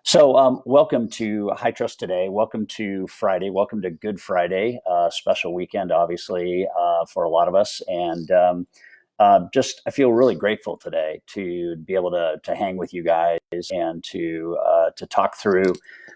Welcome to High Trust Today. Welcome to Friday. Welcome to Good Friday, special weekend, obviously, for a lot of us. I feel really grateful today to be able to hang with you guys and to talk through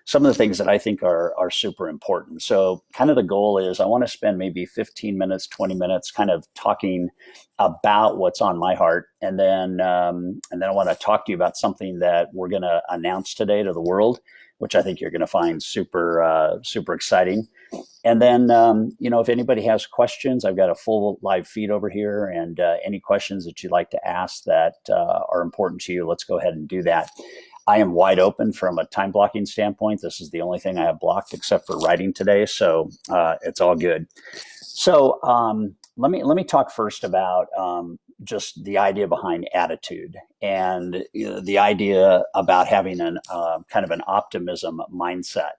some of the things that I think are super important. So, kind of the goal is I want to spend maybe 15 minutes, 20 minutes, kind of talking about what's on my heart, and then I want to talk to you about something that we're going to announce today to the world, which I think you're going to find super exciting. And then, if anybody has questions, I've got a full live feed over here, and any questions that you'd like to ask that are important to you, let's go ahead and do that. I am wide open from a time blocking standpoint. This is the only thing I have blocked except for writing today, so it's all good. Let me talk first about just the idea behind attitude and the idea about having an kind of an optimism mindset.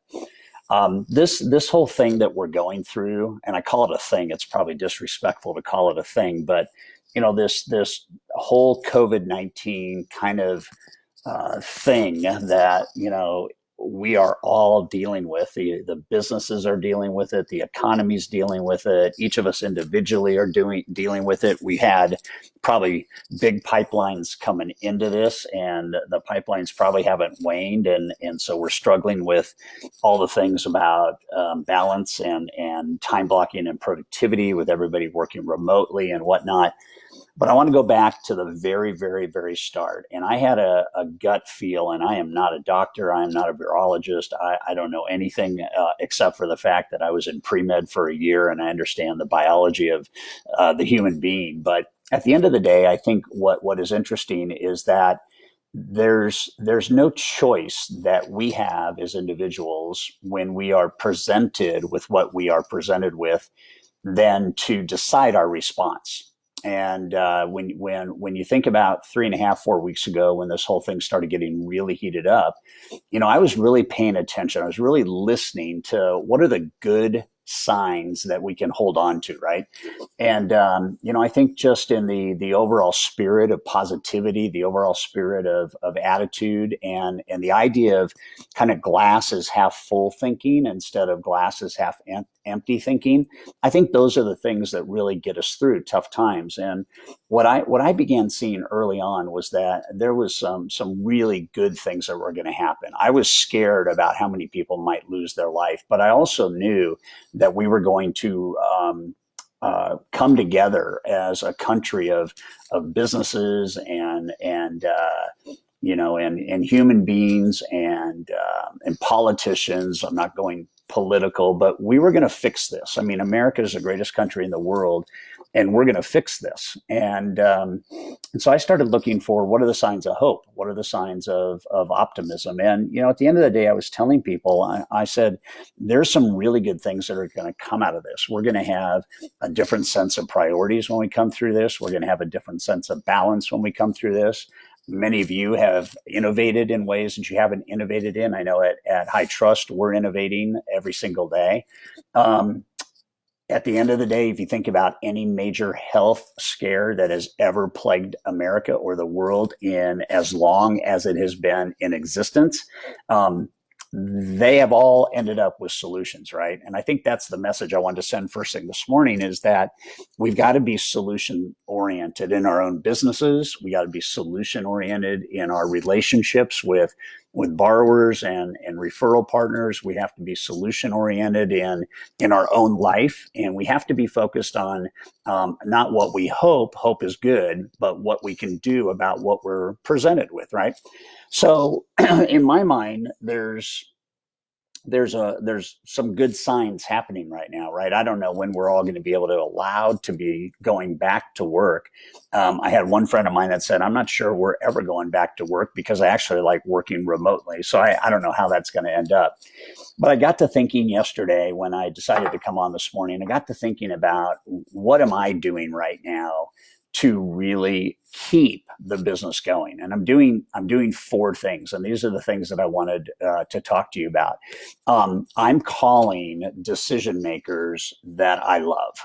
This whole thing that we're going through, and I call it a thing. It's probably disrespectful to call it a thing, but this whole COVID-19 kind of thing that we are all dealing with. The businesses are dealing with it. The economy's dealing with it. Each of us individually are dealing with it. We had probably big pipelines coming into this, and the pipelines probably haven't waned, and so we're struggling with all the things about balance and time blocking and productivity with everybody working remotely and whatnot. But I want to go back to the very, very, very start. And I had a gut feel, and I am not a doctor. I am not a virologist. I don't know anything except for the fact that I was in pre-med for a year and I understand the biology of the human being. But at the end of the day, I think what is interesting is that there's no choice that we have as individuals when we are presented with what we are presented with than to decide our response. And when you think about 3.5, 4 weeks ago, when this whole thing started getting really heated up, I was really paying attention. I was really listening to what are the good signs that we can hold on to, right? And I think just in the overall spirit of positivity, the overall spirit of attitude, and the idea of kind of glass is half full thinking instead of glass is half empty thinking, I think those are the things that really get us through tough times. And what I began seeing early on was that there was some really good things that were going to happen. I was scared about how many people might lose their life, but I also knew that we were going to come together as a country of businesses and human beings and politicians. I'm not going political, but we were going to fix this. I mean, America is the greatest country in the world, and we're going to fix this. And so I started looking for what are the signs of hope? What are the signs of optimism? And, at the end of the day, I was telling people, I said, there's some really good things that are going to come out of this. We're going to have a different sense of priorities when we come through this. We're going to have a different sense of balance when we come through this. Many of you have innovated in ways that you haven't innovated in. I know at High Trust, we're innovating every single day. At the end of the day, if you think about any major health scare that has ever plagued America or the world in as long as it has been in existence, they have all ended up with solutions, right? And I think that's the message I wanted to send first thing this morning is that we've got to be solution oriented in our own businesses. We got to be solution oriented in our relationships with borrowers and referral partners. We have to be solution oriented in our own life. And we have to be focused on not what we hope is good, but what we can do about what we're presented with, right? So in my mind, there's some good signs happening right now, right? I don't know when we're all going to be able to allowed to be going back to work. I had one friend of mine that said, I'm not sure we're ever going back to work because I actually like working remotely. So I don't know how that's going to end up. But I got to thinking yesterday when I decided to come on this morning, I got to thinking about what am I doing right now to really keep the business going. And I'm doing 4 things. And these are the things that I wanted to talk to you about. I'm calling decision makers that I love.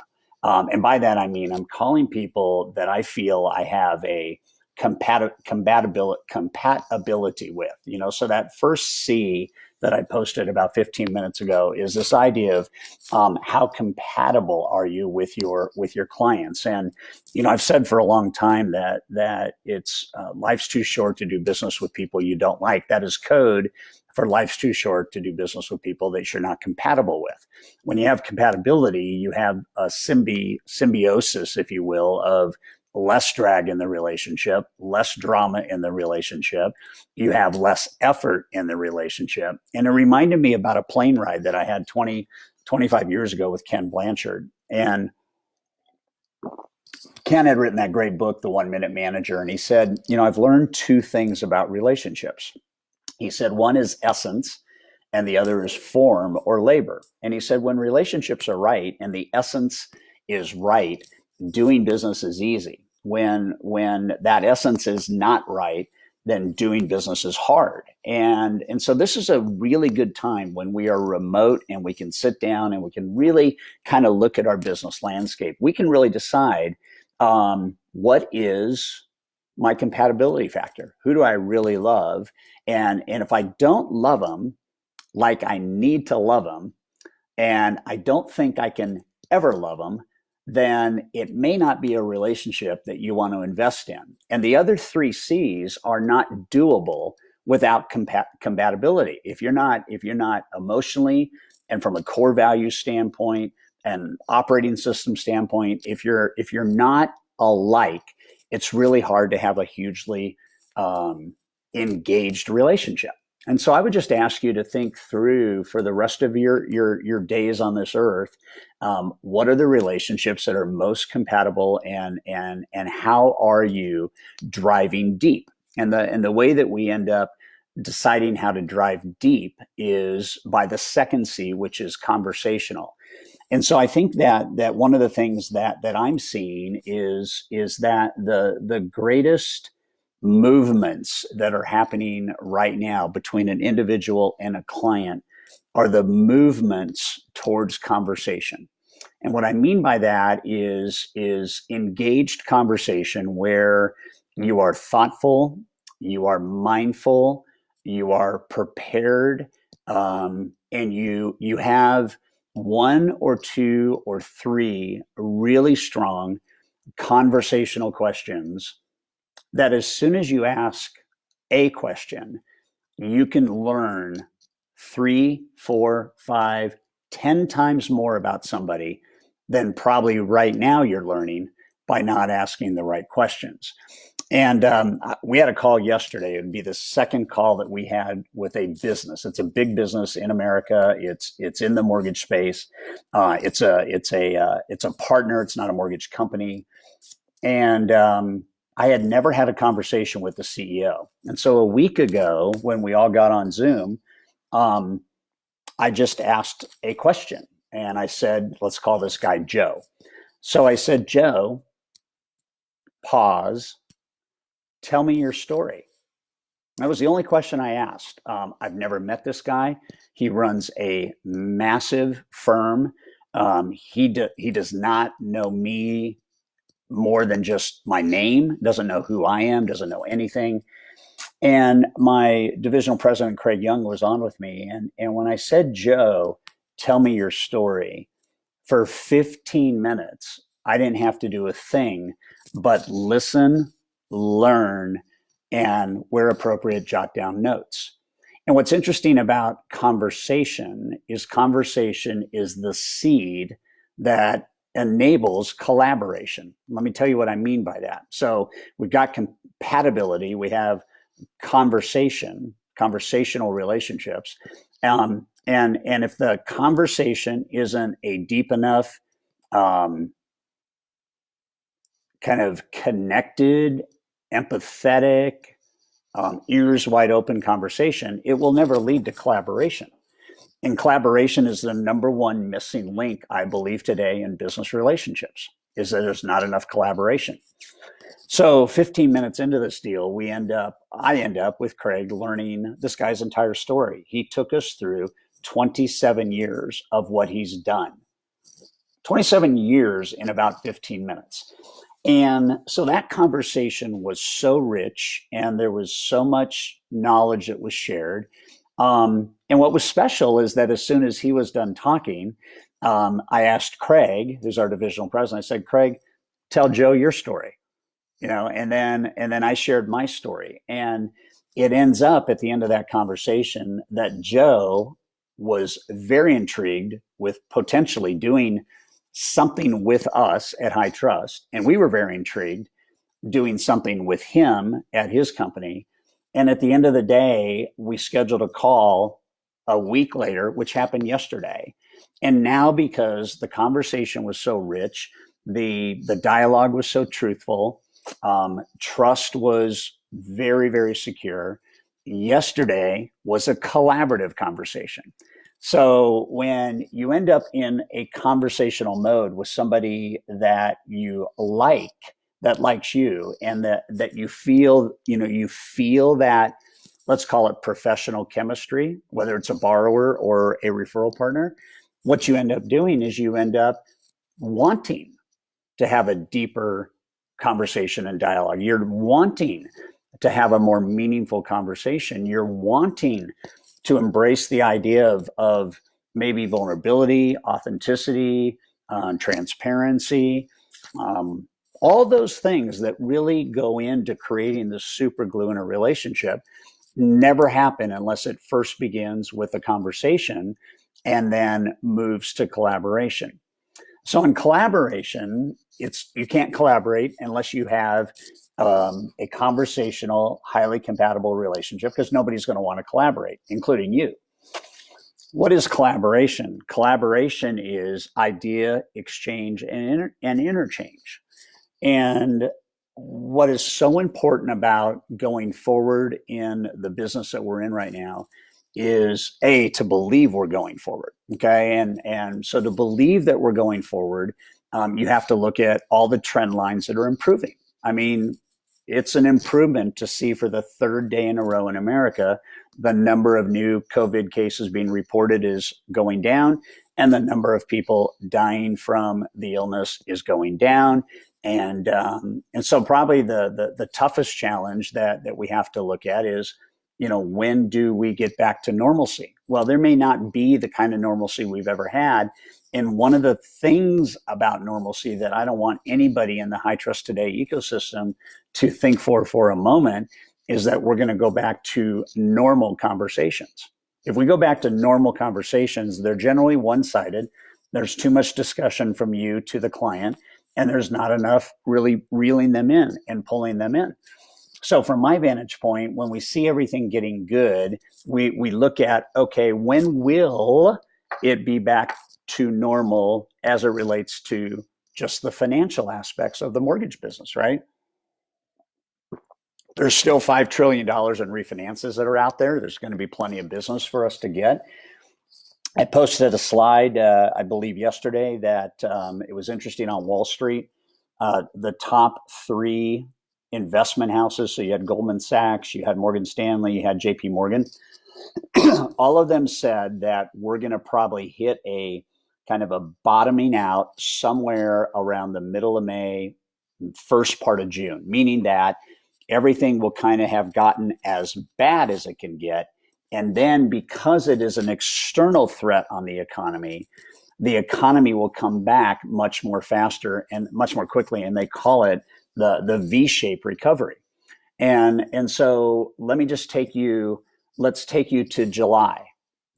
And by that, I mean, I'm calling people that I feel I have a compatibility with, so that first C that I posted about 15 minutes ago is this idea of how compatible are you with your clients. And I've said for a long time that it's life's too short to do business with people you don't like. That is code for life's too short to do business with people that you're not compatible with. When you have compatibility, you have a symbiosis, if you will, of less drag in the relationship, less drama in the relationship. You have less effort in the relationship. And it reminded me about a plane ride that I had 25 years ago with Ken Blanchard. And Ken had written that great book, The 1 Minute Manager. And he said, I've learned two things about relationships. He said, one is essence and the other is form or labor. And he said, when relationships are right and the essence is right, doing business is easy. When that essence is not right, then doing business is hard. And so this is a really good time when we are remote and we can sit down and we can really kind of look at our business landscape. We can really decide what is my compatibility factor? Who do I really love? And if I don't love them like I need to love them, and I don't think I can ever love them, then it may not be a relationship that you want to invest in. And the other three C's are not doable without compatibility. If you're not emotionally and from a core value standpoint and operating system standpoint, if you're not alike, it's really hard to have a hugely engaged relationship. And so I would just ask you to think through for the rest of your days on this earth, what are the relationships that are most compatible, and how are you driving deep? And the way that we end up deciding how to drive deep is by the second C, which is conversational. And so I think that one of the things that I'm seeing is that the greatest movements that are happening right now between an individual and a client are the movements towards conversation. And what I mean by that is engaged conversation where you are thoughtful, you are mindful, you are prepared, and you have one or two or three really strong conversational questions that as soon as you ask a question, you can learn 3, 4, 5, 10 times more about somebody than probably right now you're learning by not asking the right questions. And we had a call yesterday. It would be the second call that we had with a business. It's a big business in America. It's in the mortgage space. It's a partner. It's not a mortgage company. And I had never had a conversation with the CEO. And so a week ago, when we all got on Zoom, I just asked a question. And I said, let's call this guy Joe. So I said, Joe, pause, tell me your story. That was the only question I asked. I've never met this guy. He runs a massive firm. He does not know me more than just my name, doesn't know who I am, doesn't know anything. And my divisional president, Craig Young, was on with me. And when I said, Joe, tell me your story, for 15 minutes, I didn't have to do a thing but listen, learn, and where appropriate, jot down notes. And what's interesting about conversation is the seed that enables collaboration. Let me tell you what I mean by that. So we've got compatibility, we have conversational relationships. And if the conversation isn't a deep enough, kind of connected, empathetic, ears wide open conversation, it will never lead to collaboration. And collaboration is the number one missing link, I believe, today in business relationships, is that there's not enough collaboration. So 15 minutes into this deal, I end up with Craig learning this guy's entire story. He took us through 27 years of what he's done. 27 years in about 15 minutes. And so that conversation was so rich, and there was so much knowledge that was shared. And what was special is that as soon as he was done talking, I asked Craig, who's our divisional president, I said, Craig, tell Joe your story, and then I shared my story. And it ends up at the end of that conversation that Joe was very intrigued with potentially doing something with us at High Trust. And we were very intrigued doing something with him at his company. And at the end of the day, we scheduled a call a week later, which happened yesterday. And now, because the conversation was so rich, the dialogue was so truthful, trust was very, very secure. Yesterday was a collaborative conversation. So when you end up in a conversational mode with somebody that you like, that likes you, and that you feel, you feel that, let's call it professional chemistry, whether it's a borrower or a referral partner, what you end up doing is you end up wanting to have a deeper conversation and dialogue. You're wanting to have a more meaningful conversation. You're wanting to embrace the idea of maybe vulnerability, authenticity, transparency, all those things that really go into creating the super glue in a relationship never happen unless it first begins with a conversation and then moves to collaboration. So in collaboration, you can't collaborate unless you have a conversational, highly compatible relationship, because nobody's going to want to collaborate, including you. What is collaboration? Collaboration is idea exchange and interchange. And what is so important about going forward in the business that we're in right now is to believe we're going forward. Okay. And so to believe that we're going forward, you have to look at all the trend lines that are improving. I mean, it's an improvement to see for the third day in a row in America, the number of new COVID cases being reported is going down, and the number of people dying from the illness is going down. And so probably the toughest challenge that we have to look at is, when do we get back to normalcy? Well, there may not be the kind of normalcy we've ever had. And one of the things about normalcy that I don't want anybody in the High Trust Today ecosystem to think for a moment is that we're going to go back to normal conversations. If we go back to normal conversations, they're generally one-sided. There's too much discussion from you to the client, and there's not enough really reeling them in and pulling them in. So from my vantage point, when we see everything getting good, we look at, okay, when will it be back to normal as it relates to just the financial aspects of the mortgage business, right? There's still $5 trillion in refinances that are out there. There's going to be plenty of business for us to get. I posted a slide, I believe yesterday, that it was interesting on Wall Street. The top three investment houses, so you had Goldman Sachs, you had Morgan Stanley, you had JP Morgan, all of them said that we're going to probably hit a kind of a bottoming out somewhere around the middle of May, first part of June, meaning that everything will kind of have gotten as bad as it can get. And then because it is an external threat on the economy will come back much more faster and much more quickly. And they call it the V-shaped recovery. And so let's take you to July.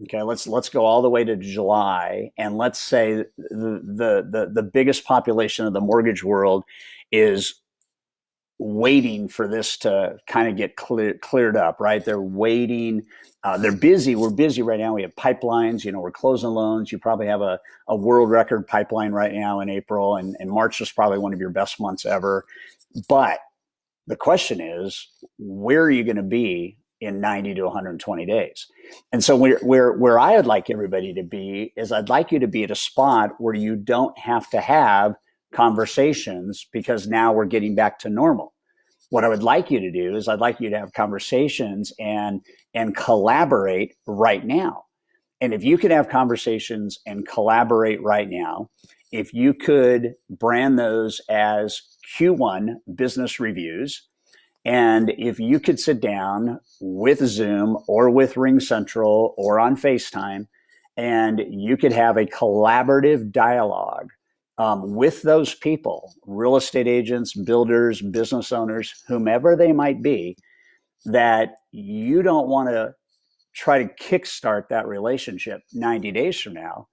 Okay, let's go all the way to July, and let's say the biggest population of the mortgage world is waiting for this to kind of get cleared up, right? They're waiting. They're busy. We're busy right now. We have pipelines. We're closing loans. You probably have a world record pipeline right now in April, and March is probably one of your best months ever. But the question is, where are you going to be in 90 to 120 days? And so where I would like everybody to be is I'd like you to be at a spot where you don't have to have conversations, because now we're getting back to normal. What I would like you to do is I'd like you to have conversations and collaborate right now. And if you could have conversations and collaborate right now, if you could brand those as Q1 business reviews. And if you could sit down with Zoom or with RingCentral or on FaceTime, and you could have a collaborative dialogue with those people, real estate agents, builders, business owners, whomever they might be, that you don't want to try to kickstart that relationship 90 days from now,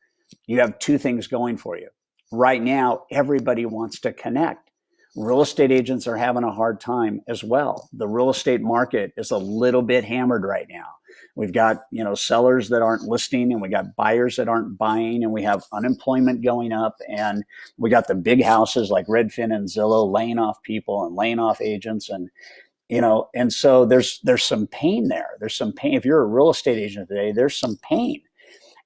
you have two things going for you. Right now, everybody wants to connect. Real estate agents are having a hard time as well. The real estate market is a little bit hammered right now. We've got, sellers that aren't listing, and we got buyers that aren't buying, and we have unemployment going up, and we got the big houses like Redfin and Zillow laying off people and laying off agents, and so there's some pain there. There's some pain. If you're a real estate agent today, there's some pain.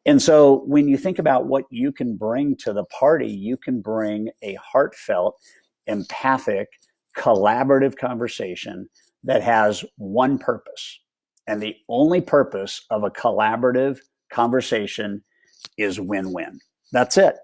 And so when you think about what you can bring to the party, you can bring a heartfelt, empathic, collaborative conversation that has one purpose. And the only purpose of a collaborative conversation is win-win. That's it.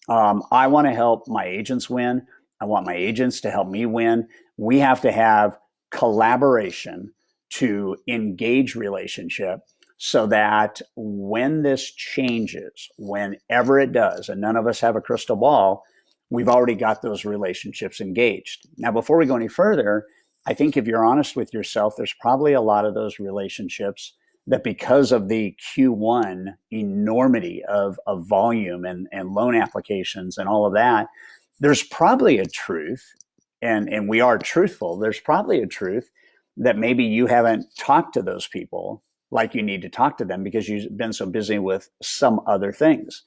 I want to help my agents win. I want my agents to help me win. We have to have collaboration to engage relationship so that when this changes, whenever it does, and none of us have a crystal ball, we've already got those relationships engaged. Now, before we go any further, I think if you're honest with yourself, there's probably a lot of those relationships that, because of the Q1 enormity of volume and loan applications and all of that, there's probably a truth, and we are truthful, there's probably a truth that maybe you haven't talked to those people like you need to talk to them because you've been so busy with some other things.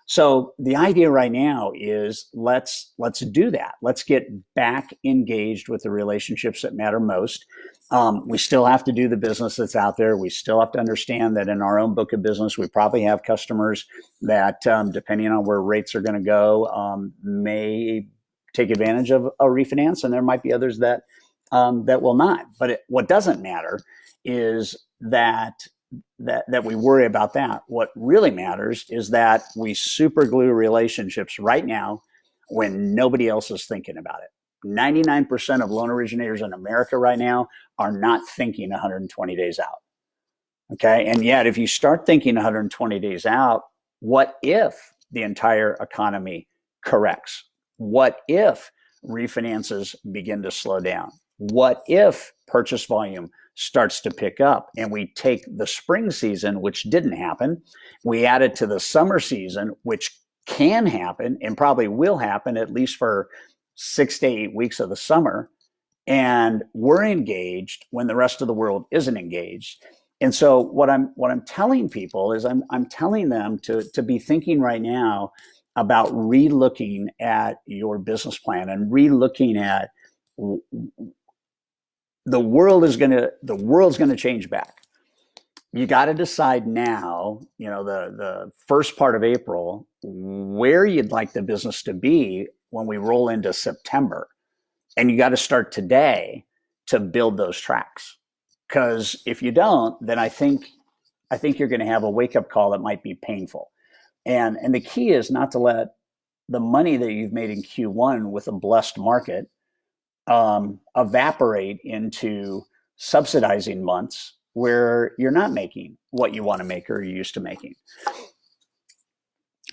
So the idea right now is let's do that. Let's get back engaged with the relationships that matter most. We still have to do the business that's out there. We still have to understand that in our own book of business, we probably have customers that, depending on where rates are going to go, may take advantage of a refinance, and there might be others that will not. But what doesn't matter is that we worry about that. What really matters is that we super glue relationships right now when nobody else is thinking about it. 99% of loan originators in America right now are not thinking 120 days out. Okay. And yet, if you start thinking 120 days out, what if the entire economy corrects? What if refinances begin to slow down? What if purchase volume starts to pick up and we take the spring season, which didn't happen, we add it to the summer season, which can happen and probably will happen at least for 6 to 8 weeks of the summer, and we're engaged when the rest of the world isn't engaged. And so what I'm telling people is I'm telling them to be thinking right now about re-looking at your business plan and re-looking at the world's going to change back. You got to decide now, the first part of April, where you'd like the business to be when we roll into September. And you got to start today to build those tracks. Because if you don't, then I think you're going to have a wake-up call that might be painful. And the key is not to let the money that you've made in Q1 with a blessed market evaporate into subsidizing months where you're not making what you want to make or you're used to making.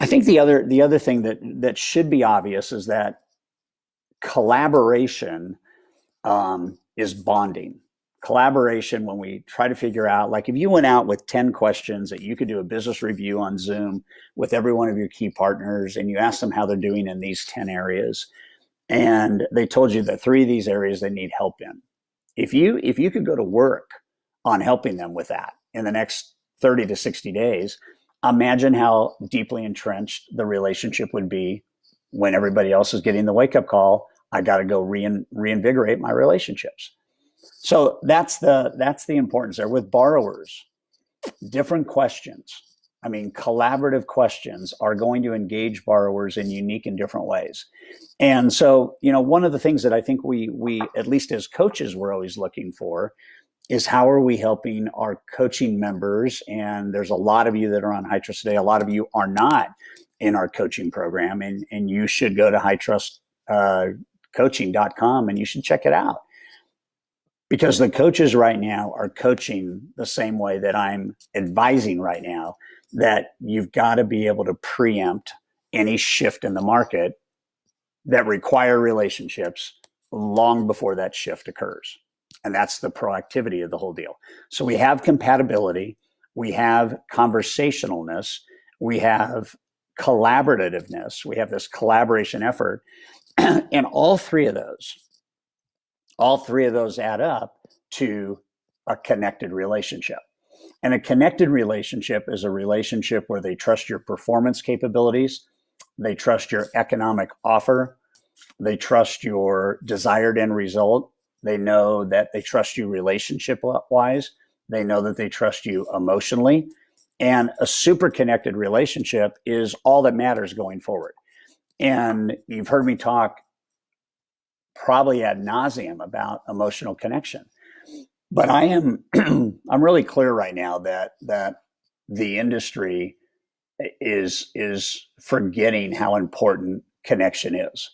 I think the other thing that should be obvious is that collaboration is bonding. Collaboration, when we try to figure out, like if you went out with 10 questions that you could do a business review on Zoom with every one of your key partners and you asked them how they're doing in these 10 areas, and they told you that 3 of these areas they need help in. If you could go to work on helping them with that in the next 30 to 60 days, imagine how deeply entrenched the relationship would be when everybody else is getting the wake-up call. I got to go reinvigorate my relationships. So that's the importance there. With borrowers, different questions. I mean, collaborative questions are going to engage borrowers in unique and different ways. And so, one of the things that I think we at least as coaches, we're always looking for is how are we helping our coaching members? And there's a lot of you that are on High Trust today. A lot of you are not in our coaching program, and you should go to coaching.com, and you should check it out. Because the coaches right now are coaching the same way that I'm advising right now, that you've got to be able to preempt any shift in the market that require relationships long before that shift occurs. And that's the proactivity of the whole deal. So we have compatibility, we have conversationalness, we have collaborativeness, we have this collaboration effort. And all three of those add up to a connected relationship. And a connected relationship is a relationship where they trust your performance capabilities, they trust your economic offer, they trust your desired end result, they know that they trust you relationship-wise, they know that they trust you emotionally. And a super connected relationship is all that matters going forward. And you've heard me talk probably ad nauseum about emotional connection. But I'm really clear right now that the industry is forgetting how important connection is.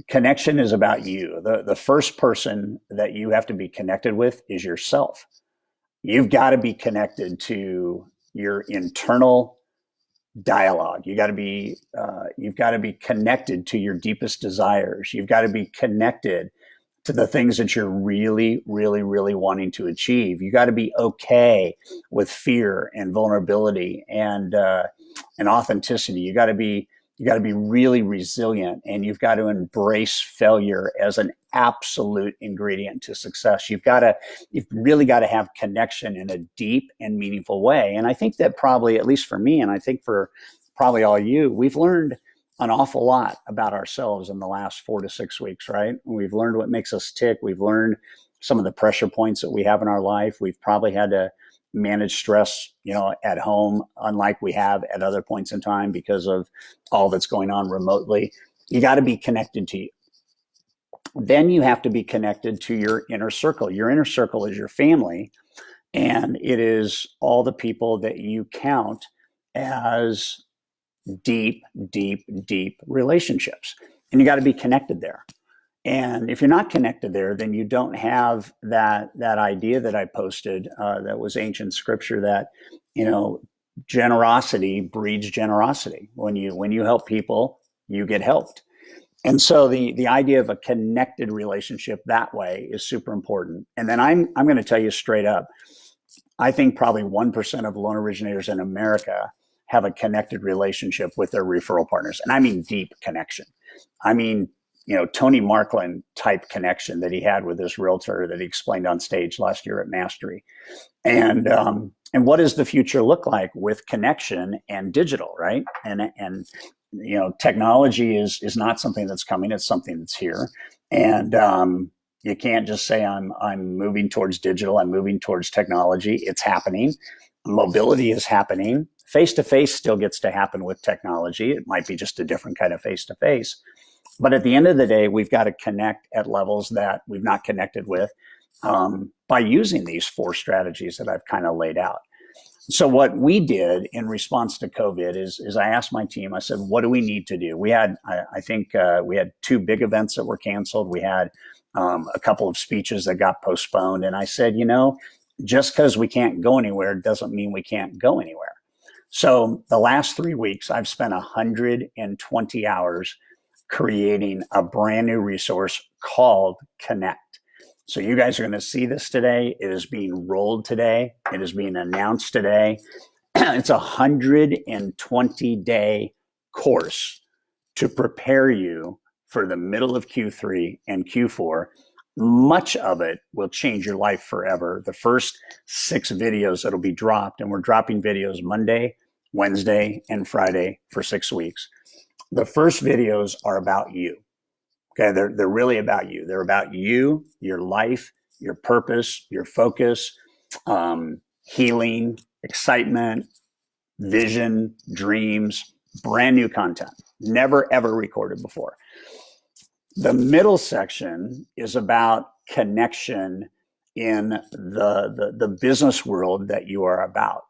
Connection is about you. The first person that you have to be connected with is yourself. You've got to be connected to your internal dialogue. You've got to be connected to your deepest desires. You've got to be connected to the things that you're really, really, really wanting to achieve. You got to be okay with fear and vulnerability and authenticity. You got to be really resilient, and you've got to embrace failure as an absolute ingredient to success. You've really got to have connection in a deep and meaningful way. And I think that probably, at least for me, and I think for probably all you, we've learned an awful lot about ourselves in the last 4 to 6 weeks, right? We've learned what makes us tick. We've learned some of the pressure points that we have in our life. We've probably had to manage stress, at home, unlike we have at other points in time because of all that's going on remotely. You got to be connected to you. Then you have to be connected to your inner circle. Your inner circle is your family, and it is all the people that you count as deep, deep, deep relationships. And you got to be connected there. And if you're not connected there, then you don't have that idea that I posted that was ancient scripture that, generosity breeds generosity. When you help people, you get helped. And so the idea of a connected relationship that way is super important. And then I'm going to tell you straight up, I think probably 1% of loan originators in America have a connected relationship with their referral partners. And I mean deep connection. I mean, Tony Markland type connection that he had with his realtor that he explained on stage last year at Mastery. And what does the future look like with connection and digital, right? And technology is not something that's coming, it's something that's here. And you can't just say I'm moving towards digital, I'm moving towards technology. It's happening. Mobility is happening. Face-to-face still gets to happen with technology. It might be just a different kind of face-to-face. But at the end of the day, we've got to connect at levels that we've not connected with by using these 4 strategies that I've kind of laid out. So what we did in response to COVID is I asked my team, I said, what do we need to do? We had, I think we had 2 big events that were canceled. We had a couple of speeches that got postponed. And I said, just because we can't go anywhere doesn't mean we can't go anywhere. So the last 3 weeks, I've spent 120 hours creating a brand new resource called Connect. So you guys are going to see this today. It is being rolled today. It is being announced today. It's a 120-day course to prepare you for the middle of Q3 and Q4. Much of it will change your life forever. The first 6 videos that'll be dropped, and we're dropping videos Monday, Wednesday, and Friday for 6 weeks. The first videos are about you. Okay, they're really about you. They're about you, your life, your purpose, your focus, healing, excitement, vision, dreams, brand new content, never ever recorded before. The middle section is about connection in the business world that you are about.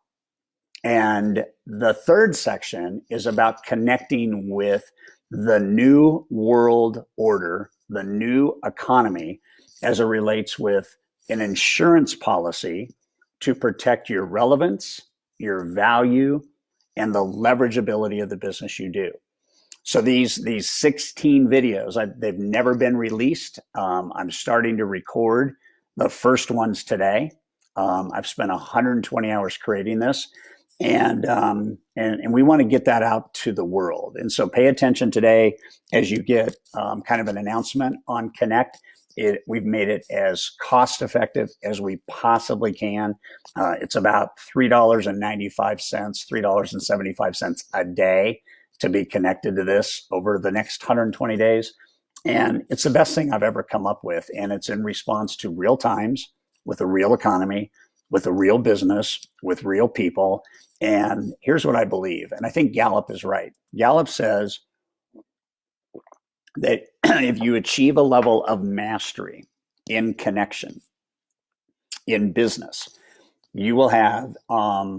And the third section is about connecting with the new world order the new economy as it relates with an insurance policy to protect your relevance, your value, and the leverageability of the business you do. So these 16 videos, they've never been released. I'm starting to record the first ones today. I've spent 120 hours creating this, and we want to get that out to the world. And so pay attention today as you get kind of an announcement on Connect. We've made it as cost effective as we possibly can. It's about $3.95, $3.75 a day to be connected to this over the next 120 days. And it's the best thing I've ever come up with. And it's in response to real times with a real economy, with a real business, with real people. And here's what I believe. And I think Gallup is right. Gallup says that if you achieve a level of mastery in connection, in business, you will have, I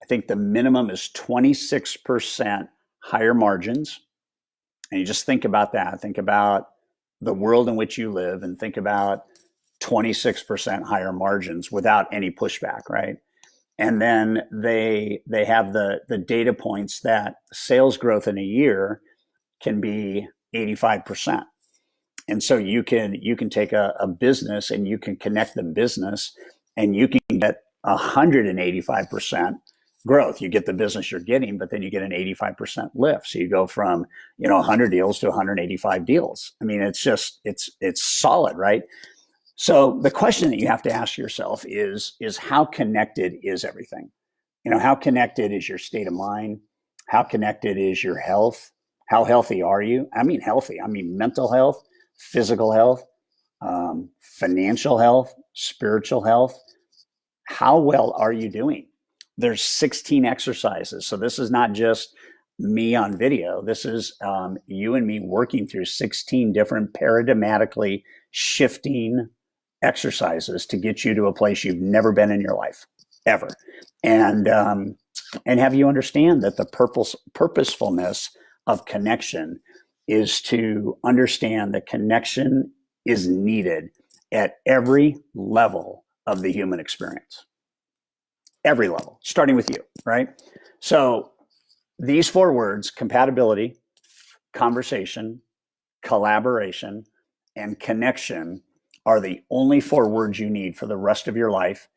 think the minimum is 26% higher margins. And you just think about that. Think about the world in which you live and think about 26% higher margins without any pushback, right? And then they have the data points that sales growth in a year can be 85%. And so you can take a business and you can connect the business and you can get 185% growth. You get the business you're getting, but then you get an 85% lift. So you go from, 100 deals to 185 deals. I mean, it's solid, right? So the question that you have to ask yourself is how connected is everything? How connected is your state of mind? How connected is your health? How healthy are you? I mean, healthy. I mean, mental health, physical health, financial health, spiritual health. How well are you doing? There's 16 exercises. So this is not just me on video. This is you and me working through 16 different paradigmatically shifting exercises to get you to a place you've never been in your life, ever. And have you understand that the purposefulness of connection is to understand that connection is needed at every level of the human experience. Every level, starting with you, right? So these 4 words, compatibility, conversation, collaboration, and connection, are the only 4 words you need for the rest of your life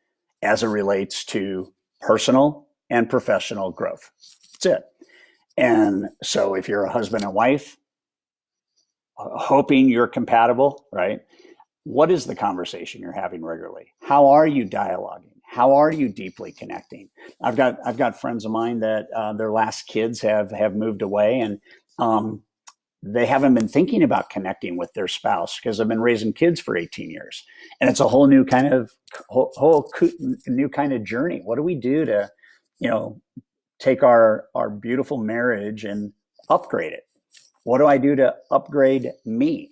as it relates to personal and professional growth. That's it. And so if you're a husband and wife, hoping you're compatible, right? What is the conversation you're having regularly? How are you dialoguing? How are you deeply connecting? I've got friends of mine that their last kids have moved away, and they haven't been thinking about connecting with their spouse because they've been raising kids for 18 years, and it's a whole new kind of journey. What do we do to, take our beautiful marriage and upgrade it? What do I do to upgrade me?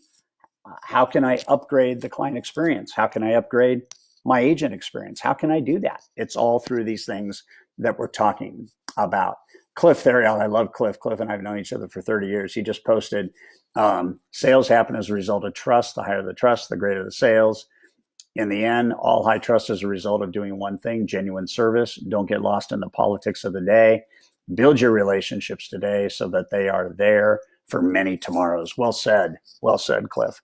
How can I upgrade the client experience? How can I upgrade my agent experience? How can I do that? It's all through these things that we're talking about. Cliff Theriot, I love Cliff. Cliff and I have known each other for 30 years. He just posted, sales happen as a result of trust. The higher the trust, the greater the sales. In the end, all high trust is a result of doing one thing, genuine service. Don't get lost in the politics of the day. Build your relationships today so that they are there for many tomorrows. Well said, Cliff.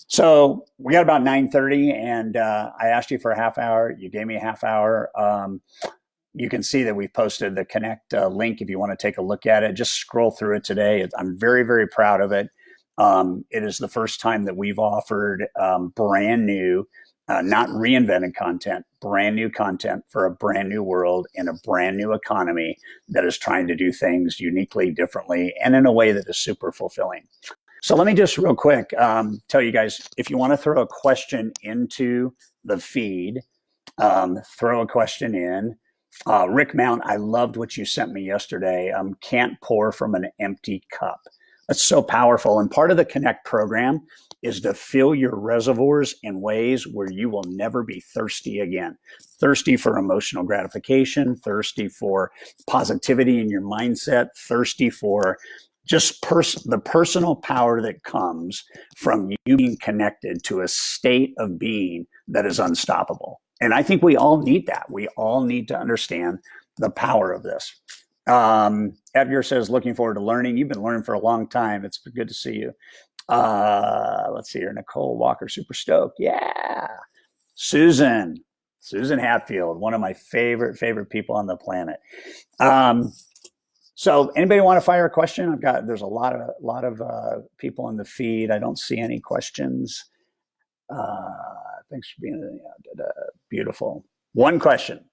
So we got about 9:30, and I asked you for a half hour. You gave me a half hour. You can see that we posted the Connect link if you want to take a look at it. Just scroll through it today. I'm very, very proud of it. It is the first time that we've offered brand new, not reinvented content, brand new content for a brand new world in a brand new economy that is trying to do things uniquely, differently, and in a way that is super fulfilling. So let me just real quick tell you guys, if you want to throw a question into the feed, throw a question in. Rick Mount, I loved what you sent me yesterday. Can't pour from an empty cup. That's so powerful. And part of the Connect program is to fill your reservoirs in ways where you will never be thirsty again. Thirsty for emotional gratification, thirsty for positivity in your mindset, thirsty for just the personal power that comes from you being connected to a state of being that is unstoppable. And I think we all need that. We all need to understand the power of this. Edgar says, looking forward to learning. You've been learning for a long time. It's good to see you. Let's see here. Nicole Walker, super stoked. Yeah. Susan Hatfield, one of my favorite people on the planet. So anybody want to fire a question? There's a lot of people in the feed. I don't see any questions. Thanks for being beautiful. One question.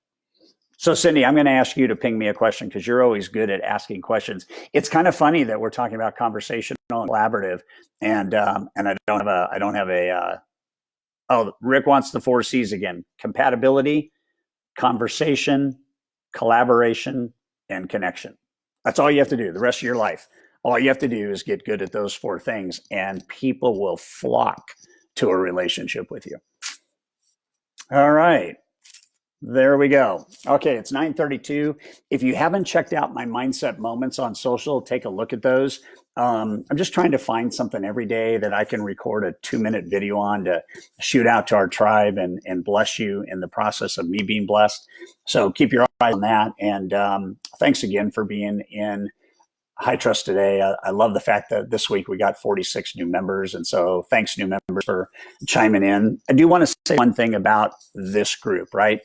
So Cindy, I'm going to ask you to ping me a question because you're always good at asking questions. It's kind of funny that we're talking about conversational and collaborative, and I don't have a. Oh, Rick wants the 4 C's again: compatibility, conversation, collaboration, and connection. That's all you have to do the rest of your life. All you have to do is get good at those 4 things, and people will flock to a relationship with you. All right. There we go. Okay, it's 9:32. If you haven't checked out my mindset moments on social, take a look at those. I'm just trying to find something every day that I can record a 2-minute video on to shoot out to our tribe and bless you in the process of me being blessed. So keep your eyes on that. And thanks again for being in High Trust today. I love the fact that this week we got 46 new members. And so thanks, new members, for chiming in. I do want to say one thing about this group, right?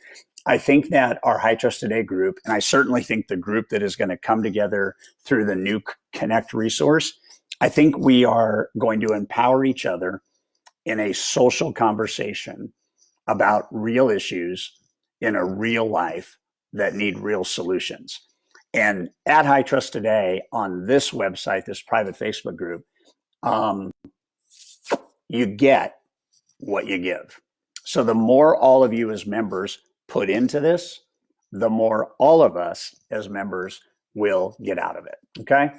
I think that our High Trust Today group, and I certainly think the group that is going to come together through the new Connect resource, I think we are going to empower each other in a social conversation about real issues in a real life that need real solutions. And at High Trust Today, on this website, this private Facebook group, you get what you give. So the more all of you as members put into this, the more all of us as members will get out of it. Okay.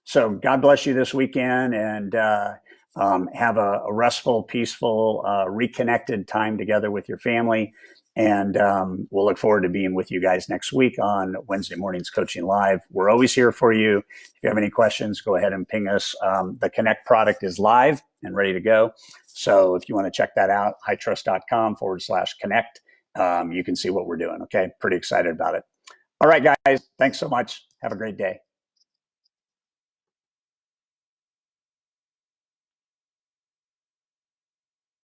So God bless you this weekend, and have a restful, peaceful, reconnected time together with your family. And we'll look forward to being with you guys next week on Wednesday mornings Coaching Live. We're always here for you. If you have any questions, go ahead and ping us. The Connect product is live and ready to go. So if you want to check that out, hightrust.com/connect. You can see what we're doing. Okay. Pretty excited about it. All right, guys. Thanks so much. Have a great day.